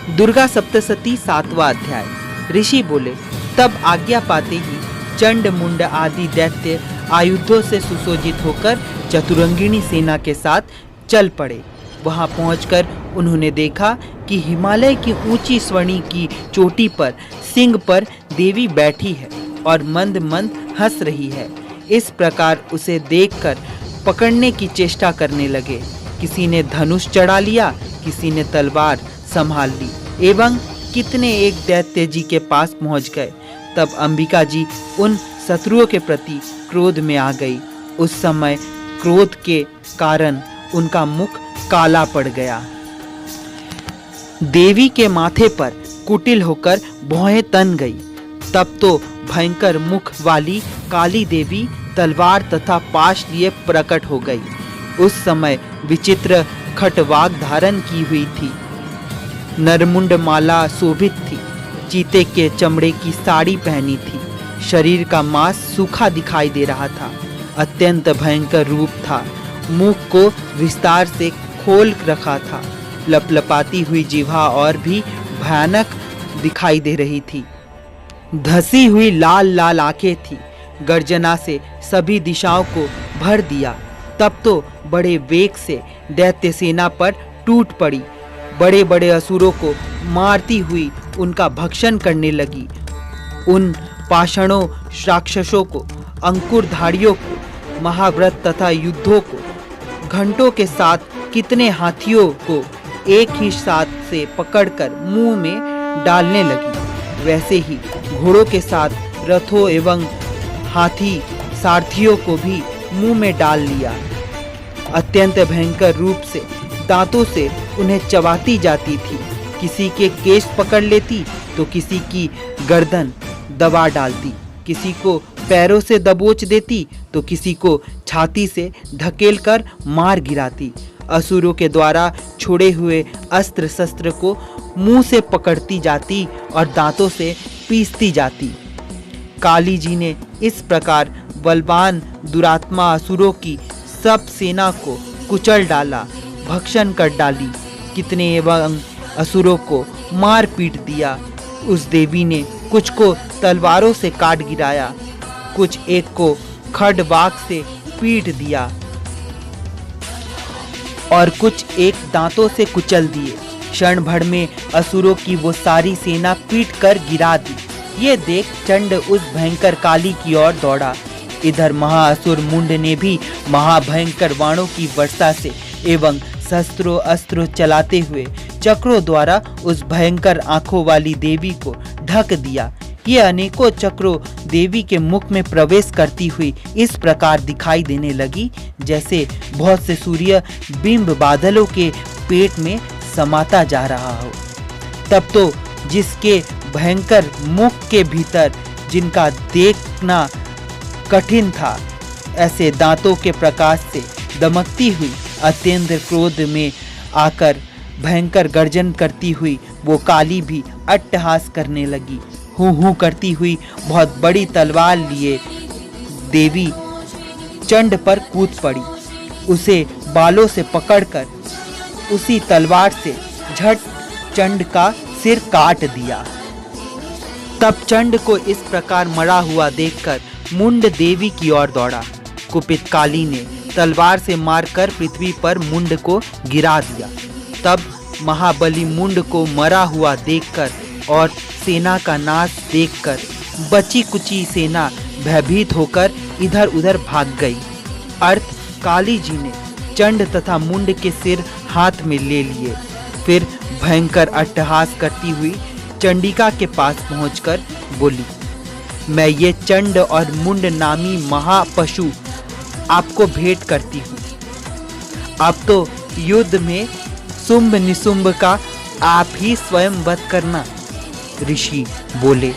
दुर्गा सप्तशती 7वां अध्याय। ऋषि बोले, तब आज्ञा पाते ही चंड मुंड आदि दैत्य आयुधों से सुसज्जित होकर चतुरंगिणी सेना के साथ चल पड़े। वहां पहुंचकर उन्होंने देखा कि हिमालय की ऊंची स्वर्णी की चोटी पर सिंह पर देवी बैठी है और मंद मंद हंस रही है। इस प्रकार उसे देखकर पकड़ने की चेष्टा करने लगे। किसी ने धनुष चढ़ा लिया, किसी ने तलवार संभाल ली एवं कितने एक दैत्य जी के पास पहुंच गए। तब अंबिका जी उन शत्रुओं के प्रति क्रोध में आ गई। उस समय क्रोध के कारण उनका मुख काला पड़ गया। देवी के माथे पर कुटिल होकर भौहें तन गई। तब तो भयंकर मुख वाली काली देवी तलवार तथा पाश लिए प्रकट हो गई। उस समय विचित्र खटवाग धारण की हुई थी, नरमुंड माला शोभित थी, चीते के चमड़े की साड़ी पहनी थी, शरीर का मांस सूखा दिखाई दे रहा था, अत्यंत भयंकर रूप था, मुख को विस्तार से खोल रखा था, लपलपाती हुई जिह्वा और भी भयानक दिखाई दे रही थी, धसी हुई लाल लाल आंखें थी, गर्जना से सभी दिशाओं को भर दिया। तब तो बड़े वेग से दैत्य सेना पर टूट पड़ी, बड़े बड़े असुरों को मारती हुई उनका भक्षण करने लगी। उन पाषाणों राक्षसों को, अंकुरधारियों को, महाव्रत तथा युद्धों को, घंटों के साथ कितने हाथियों को एक ही साथ से पकड़कर मुंह में डालने लगी। वैसे ही घोड़ों के साथ रथों एवं हाथी सारथियों को भी मुंह में डाल लिया। अत्यंत भयंकर रूप से दांतों से उन्हें चबाती जाती थी। किसी के केश पकड़ लेती तो किसी की गर्दन दबा डालती, किसी को पैरों से दबोच देती तो किसी को छाती से धकेलकर मार गिराती। असुरों के द्वारा छोड़े हुए अस्त्र शस्त्र को मुंह से पकड़ती जाती और दांतों से पीसती जाती। काली जी ने इस प्रकार बलवान दुरात्मा असुरों की सब सेना को कुचल डाला, भक्षण कर डाली, कितने एवं असुरों को मार पीट दिया। उस देवी ने कुछ को तलवारों से काट गिराया, कुछ एक को खड्वाक से पीट दिया और कुछ एक दांतों से कुचल दिए। क्षण भर में असुरों की वो सारी सेना पीट कर गिरा दी। ये देख चंड उस भयंकर काली की ओर दौड़ा। इधर महाअसुर मुंड ने भी महाभयंकर बाणों की वर्षा से एवं शस्त्रों अस्त्रों चलाते हुए चक्रों द्वारा उस भयंकर आंखों वाली देवी को ढक दिया। ये अनेकों चक्रों देवी के मुख में प्रवेश करती हुई इस प्रकार दिखाई देने लगी जैसे बहुत से सूर्य बिंब बादलों के पेट में समाता जा रहा हो। तब तो जिसके भयंकर मुख के भीतर जिनका देखना कठिन था, ऐसे दांतों के प्रकाश से दमकती हुई अत्यंत क्रोध में आकर भयंकर गर्जन करती हुई वो काली भी अट्टहास करने लगी। हूँ हूँ करती हुई बहुत बड़ी तलवार लिए देवी चंड पर कूद पड़ी। उसे बालों से पकड़कर उसी तलवार से झट चंड का सिर काट दिया। तब चंड को इस प्रकार मरा हुआ देखकर मुंड देवी की ओर दौड़ा। कुपित काली ने तलवार से मारकर पृथ्वी पर मुंड को गिरा दिया। तब महाबली मुंड को मरा हुआ देखकर और सेना का नाश देखकर बची कुची सेना भयभीत होकर इधर उधर भाग गई। अर्थ काली जी ने चंड तथा मुंड के सिर हाथ में ले लिए। फिर भयंकर अट्टहास करती हुई चंडिका के पास पहुंचकर बोली, मैं ये चंड और मुंड नामी महापशु आपको भेंट करती हूँ। अब तो युद्ध में शुंभ निशुंभ का आप ही स्वयं वध करना। ऋषि बोले,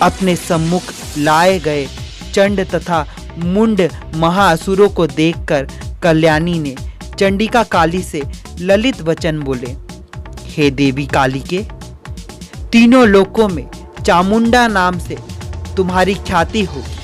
अपने सम्मुख लाए गए चंड तथा मुंड महाअसुरों को देखकर कल्याणी ने चंडिका काली से ललित वचन बोले, हे देवी काली के, तीनों लोकों में चामुंडा नाम से तुम्हारी ख्याति होगी।